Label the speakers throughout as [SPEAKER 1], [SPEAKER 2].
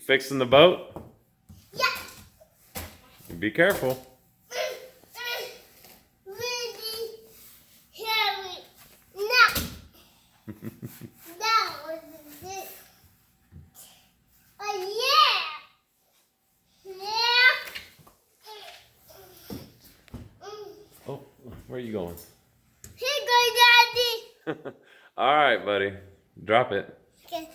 [SPEAKER 1] fixing the boat?
[SPEAKER 2] Yeah.
[SPEAKER 1] Be careful.
[SPEAKER 2] Really heavy. No. That was it. Oh yeah. Yeah.
[SPEAKER 1] Oh, where are you going?
[SPEAKER 2] Here go Daddy.
[SPEAKER 1] All right, buddy. Drop it.
[SPEAKER 2] Okay.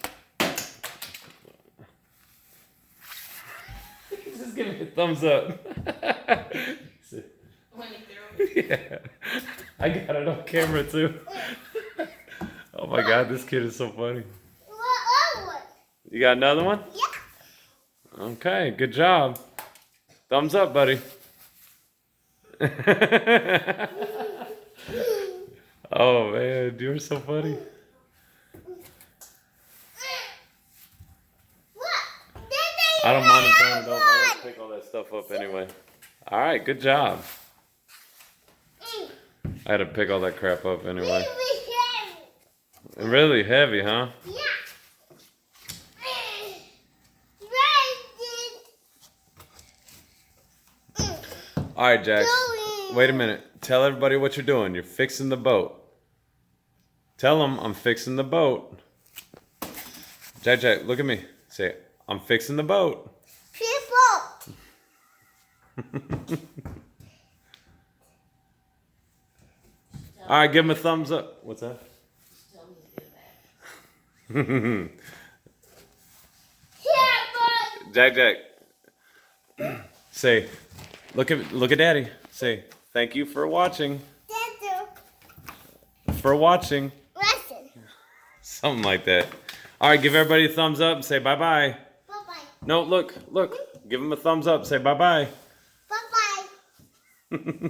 [SPEAKER 1] Just give me a thumbs up. Yeah. I got it on camera too. Oh my God, this kid is so funny.
[SPEAKER 2] What other one?
[SPEAKER 1] You got another one?
[SPEAKER 2] Yeah.
[SPEAKER 1] Okay, good job. Thumbs up, buddy. Oh man, you're so funny. I don't mind him throwing it over. I gotta pick all that stuff up anyway. All right, good job. I had to pick all that crap up anyway. Really heavy, huh?
[SPEAKER 2] Yeah.
[SPEAKER 1] All right, Jax. Wait a minute. Tell everybody what you're doing. You're fixing the boat. Tell them I'm fixing the boat. Jack, look at me. Say, I'm fixing the boat.
[SPEAKER 2] People.
[SPEAKER 1] All right, give him a thumbs up. What's that? Jack. Say, look at Daddy. Say, thank you for watching. For watching.
[SPEAKER 2] Listen.
[SPEAKER 1] Something like that. All right, give everybody a thumbs up and say bye-bye.
[SPEAKER 2] Bye-bye.
[SPEAKER 1] No, look. Give them a thumbs up. Say bye-bye.
[SPEAKER 2] Bye-bye.